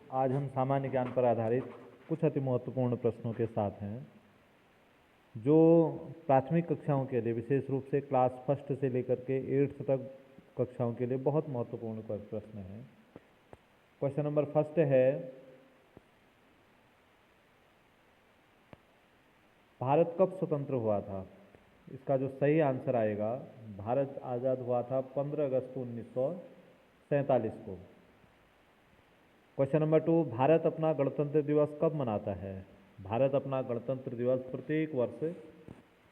आज हम सामान्य ज्ञान पर आधारित कुछ अति महत्वपूर्ण प्रश्नों के साथ हैं जो प्राथमिक कक्षाओं के लिए, विशेष रूप से क्लास फर्स्ट से लेकर के 8th तक कक्षाओं के लिए बहुत महत्वपूर्ण प्रश्न हैं। क्वेश्चन नंबर फर्स्ट है, भारत कब स्वतंत्र हुआ था? इसका जो सही आंसर आएगा, भारत आज़ाद हुआ था 15 अगस्त 1947 को। क्वेश्चन नंबर 2, भारत अपना गणतंत्र दिवस कब मनाता है? भारत अपना गणतंत्र दिवस प्रत्येक वर्ष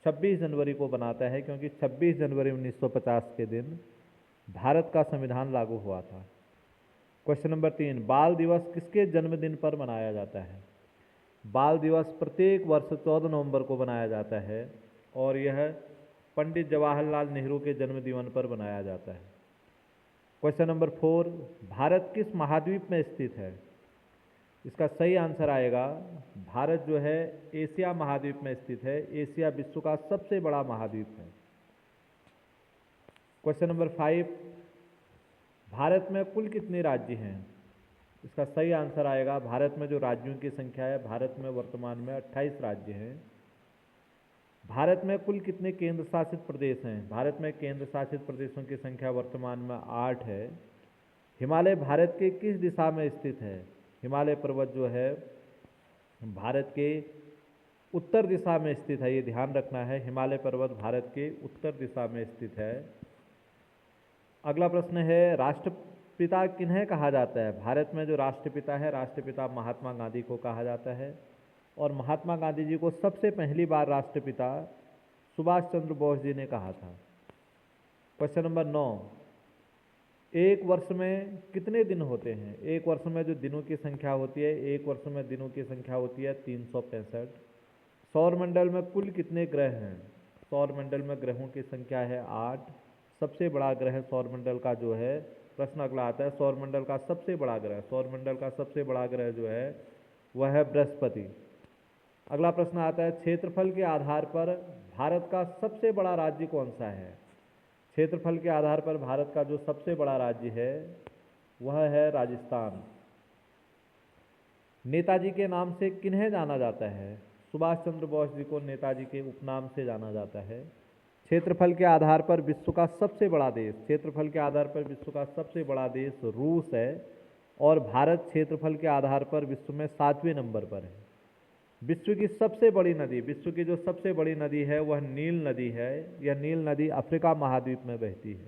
26 जनवरी को मनाता है, क्योंकि 26 जनवरी 1950 के दिन भारत का संविधान लागू हुआ था। क्वेश्चन नंबर 3, बाल दिवस किसके जन्मदिन पर मनाया जाता है? बाल दिवस प्रत्येक वर्ष 14 नवंबर को मनाया जाता है और यह पंडित जवाहरलाल नेहरू के जन्मदिन पर मनाया जाता है। क्वेश्चन नंबर 4, भारत किस महाद्वीप में स्थित है? इसका सही आंसर आएगा, भारत जो है एशिया महाद्वीप में स्थित है। एशिया विश्व का सबसे बड़ा महाद्वीप है। क्वेश्चन नंबर 5, भारत में कुल कितने राज्य हैं? इसका सही आंसर आएगा, भारत में जो राज्यों की संख्या है, भारत में वर्तमान में 28 राज्य हैं। भारत में कुल कितने केंद्र शासित प्रदेश हैं? भारत में केंद्र शासित प्रदेशों की संख्या वर्तमान में 8 है। हिमालय भारत के किस दिशा में स्थित है? हिमालय पर्वत जो है भारत के उत्तर दिशा में स्थित है, ये ध्यान रखना है। हिमालय पर्वत भारत के उत्तर दिशा में स्थित है। अगला प्रश्न है, राष्ट्रपिता किन्हें कहा जाता है? भारत में जो राष्ट्रपिता है, राष्ट्रपिता महात्मा गांधी को कहा जाता है और महात्मा गांधी जी को सबसे पहली बार राष्ट्रपिता सुभाष चंद्र बोस जी ने कहा था। क्वेश्चन नंबर 9, एक वर्ष में कितने दिन होते हैं? एक वर्ष में जो दिनों की संख्या होती है, एक वर्ष में दिनों की संख्या होती है 365। सौरमंडल में कुल कितने ग्रह हैं? सौरमंडल में ग्रहों की संख्या है 8। सबसे बड़ा ग्रह सौरमंडल का जो है, प्रश्न अगला आता है, सौरमंडल का सबसे बड़ा ग्रह, सौरमंडल का सबसे बड़ा ग्रह जो है वह है बृहस्पति। अगला प्रश्न आता है, क्षेत्रफल के आधार पर भारत का सबसे बड़ा राज्य कौन सा है? क्षेत्रफल के आधार पर भारत का जो सबसे बड़ा राज्य है वह है राजस्थान। नेताजी के नाम से किन्हें जाना जाता है? सुभाष चंद्र बोस जी को नेताजी के उपनाम से जाना जाता है। क्षेत्रफल के आधार पर विश्व का सबसे बड़ा देश, क्षेत्रफल के आधार पर विश्व का सबसे बड़ा देश रूस है और भारत क्षेत्रफल के आधार पर विश्व में 7वें नंबर पर है। विश्व की सबसे बड़ी नदी, विश्व की जो सबसे बड़ी नदी है वह नील नदी है। यह नील नदी अफ्रीका महाद्वीप में बहती है।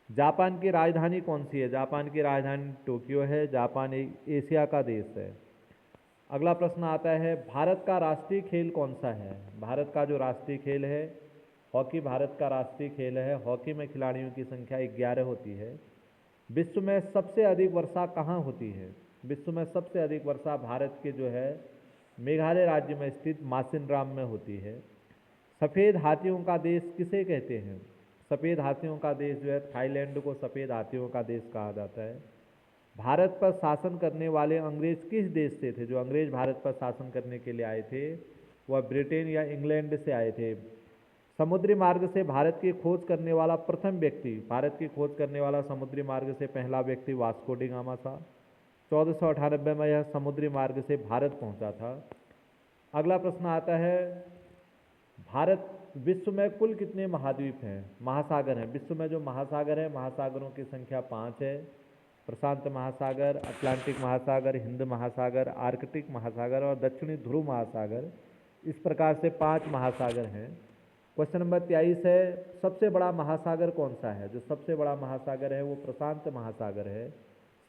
जापान की राजधानी कौन सी है? जापान की राजधानी टोक्यो है। जापान एक एशिया का देश है। अगला प्रश्न आता है, भारत का राष्ट्रीय खेल कौन सा है? भारत का जो राष्ट्रीय खेल है हॉकी, भारत का राष्ट्रीय खेल है। हॉकी में खिलाड़ियों की संख्या 11 होती है। विश्व में सबसे अधिक वर्षा कहाँ होती है? विश्व में सबसे अधिक वर्षा भारत के जो है मेघालय राज्य में स्थित मासिनराम में होती है। सफ़ेद हाथियों का देश किसे कहते हैं? सफ़ेद हाथियों का देश जो है थाईलैंड को सफ़ेद हाथियों का देश कहा जाता है। भारत पर शासन करने वाले अंग्रेज किस देश से थे? जो अंग्रेज भारत पर शासन करने के लिए आए थे वह ब्रिटेन या इंग्लैंड से आए थे। समुद्री मार्ग से भारत की खोज करने वाला प्रथम व्यक्ति, भारत की खोज करने वाला समुद्री मार्ग से पहला व्यक्ति वास्को डी गामा था। 1498 में यह समुद्री मार्ग से भारत पहुंचा था। अगला प्रश्न आता है, भारत विश्व में कुल कितने महाद्वीप हैं, महासागर हैं? विश्व में जो महासागर है, महासागरों की संख्या 5 है। प्रशांत महासागर, अटलांटिक महासागर, हिंद महासागर, आर्कटिक महासागर और दक्षिणी ध्रुव महासागर। इस प्रकार से 5 महासागर हैं। क्वेश्चन नंबर 23 है, सबसे बड़ा महासागर कौन सा है? जो सबसे बड़ा महासागर है वो प्रशांत महासागर है।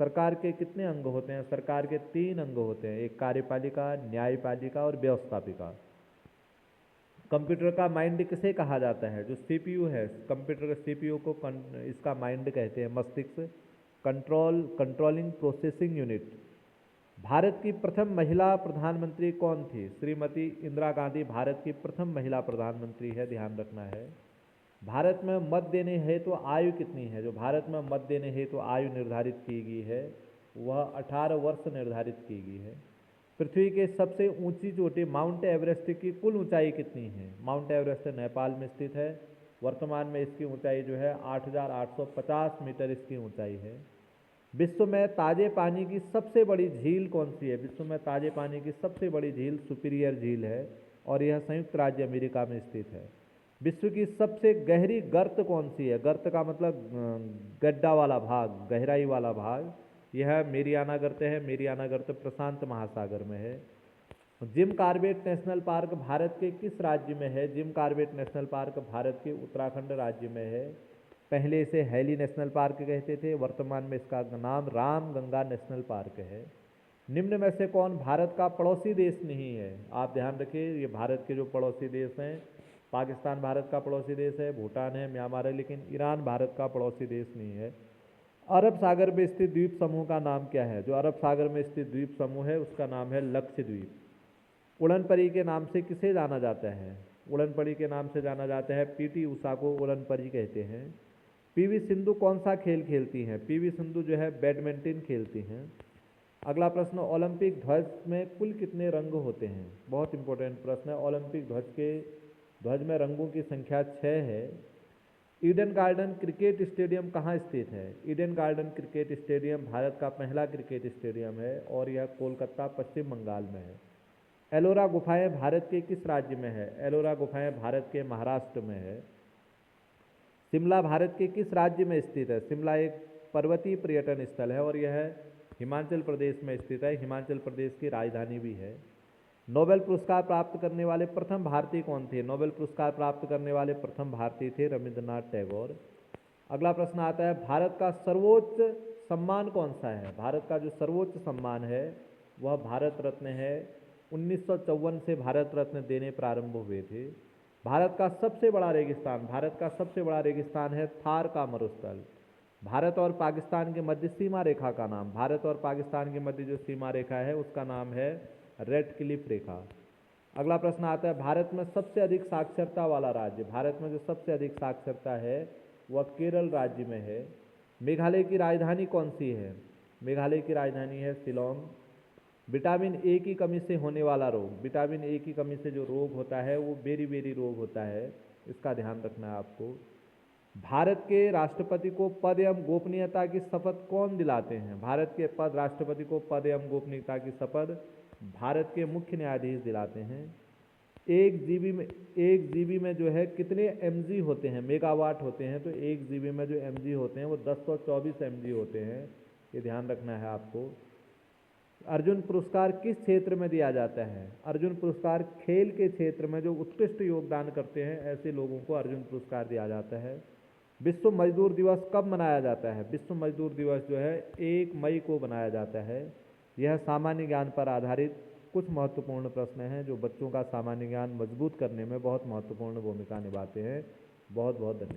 सरकार के कितने अंग होते हैं? सरकार के 3 अंग होते हैं, एक कार्यपालिका, न्यायपालिका और व्यवस्थापिका। कंप्यूटर का माइंड किसे कहा जाता है? जो सीपीयू है, कंप्यूटर के सीपीयू को इसका माइंड कहते हैं, मस्तिष्क, कंट्रोलिंग प्रोसेसिंग यूनिट। भारत की प्रथम महिला प्रधानमंत्री कौन थी? श्रीमती इंदिरा गांधी भारत की प्रथम महिला प्रधानमंत्री है, ध्यान रखना है। भारत में मत देने हेतु तो आयु कितनी है? जो भारत में मत देने हेतु तो आयु निर्धारित की गई है वह 18 वर्ष निर्धारित की गई है। पृथ्वी के सबसे ऊंची चोटी माउंट एवरेस्ट की कुल ऊंचाई कितनी है? माउंट एवरेस्ट नेपाल में स्थित है। वर्तमान में इसकी ऊंचाई जो है 8,850 मीटर इसकी ऊंचाई है। विश्व में ताजे पानी की सबसे बड़ी झील कौन सी है? विश्व में ताजे पानी की सबसे बड़ी झील सुपीरियर झील है और यह संयुक्त राज्य अमेरिका में स्थित है। विश्व की सबसे गहरी गर्त कौन सी है? गर्त का मतलब गड्ढा वाला भाग, गहराई वाला भाग। यह मेरियाना गर्त है। मेरियाना गर्त प्रशांत महासागर में है। Jim Corbett national park Bharat के किस राज्य में है? Jim Corbett national park Bharat के उत्तराखंड राज्य में है। पहले इसे हैली नेशनल पार्क कहते थे, वर्तमान में इसका नाम राम गंगा नेशनल पार्क है। निम्न में से कौन भारत का पड़ोसी देश नहीं है? आप ध्यान रखिए, ये भारत के जो पड़ोसी देश हैं, पाकिस्तान भारत का पड़ोसी देश है, भूटान है, म्यांमार है, लेकिन ईरान भारत का पड़ोसी देश नहीं है। अरब सागर में स्थित द्वीप समूह का नाम क्या है? जो अरब सागर में स्थित द्वीप समूह है उसका नाम है लक्षद्वीप। उड़न परी के नाम से किसे जाना जाता है? उड़न परी के नाम से जाना जाता है पीटी उषा को उड़न परी कहते हैं। पीवी सिंधु कौन सा खेल खेलती हैं? पीवी सिंधु जो है बैडमिंटन खेलती हैं। अगला प्रश्न, ओलंपिक ध्वज में कुल कितने रंग होते हैं? बहुत इंपॉर्टेंट प्रश्न है। ओलंपिक ध्वज में रंगों की संख्या 6 है। ईडन गार्डन क्रिकेट स्टेडियम कहाँ स्थित है? Eden garden cricket stadium Bharat का पहला क्रिकेट स्टेडियम है और यह कोलकाता पश्चिम बंगाल में है। एलोरा गुफाएं भारत के किस राज्य में है? एलोरा गुफाएं भारत के महाराष्ट्र में है। शिमला भारत के किस राज्य में स्थित है? शिमला एक पर्वतीय पर्यटन स्थल है और यह हिमाचल प्रदेश में स्थित है। हिमाचल प्रदेश की राजधानी भी है। नोबेल पुरस्कार प्राप्त करने वाले प्रथम भारतीय कौन थे? नोबेल पुरस्कार प्राप्त करने वाले प्रथम भारतीय थे रविंद्रनाथ टैगोर। अगला प्रश्न आता है, भारत का सर्वोच्च सम्मान कौन सा है? भारत का जो सर्वोच्च सम्मान है वह भारत रत्न है। 1954 से भारत रत्न देने प्रारंभ हुए थे। भारत का सबसे बड़ा रेगिस्तान, भारत का सबसे बड़ा रेगिस्तान है थार का मरुस्थल। भारत और पाकिस्तान के मध्य सीमा रेखा का नाम, भारत और पाकिस्तान के मध्य जो सीमा रेखा है उसका नाम है रेड क्लिफ रेखा। अगला प्रश्न आता है, भारत में सबसे अधिक साक्षरता वाला राज्य, भारत में जो सबसे अधिक साक्षरता है वह केरल राज्य में है। मेघालय की राजधानी कौन सी है? मेघालय की राजधानी है शिलोंग। विटामिन ए की कमी से होने वाला रोग, विटामिन ए की कमी से जो रोग होता है वो बेरी रोग होता है, इसका ध्यान रखना है आपको। भारत के राष्ट्रपति को पद एवं गोपनीयता की शपथ कौन दिलाते हैं? भारत के राष्ट्रपति को पद एवं गोपनीयता की शपथ भारत के मुख्य न्यायाधीश दिलाते हैं। एक जीबी में जो है कितने mg होते हैं? मेगावाट होते हैं। तो 1 GB में जो mg होते हैं वो 1024 mg होते हैं, ये ध्यान रखना है आपको। अर्जुन पुरस्कार किस क्षेत्र में दिया जाता है? अर्जुन पुरस्कार खेल के क्षेत्र में जो उत्कृष्ट योगदान करते हैं ऐसे लोगों को अर्जुन पुरस्कार दिया जाता है। विश्व मजदूर दिवस कब मनाया जाता है? विश्व मजदूर दिवस जो है 1 मई को मनाया जाता है। यह सामान्य ज्ञान पर आधारित कुछ महत्वपूर्ण प्रश्न हैं जो बच्चों का सामान्य ज्ञान मजबूत करने में बहुत महत्वपूर्ण भूमिका निभाते हैं। बहुत बहुत धन्यवाद।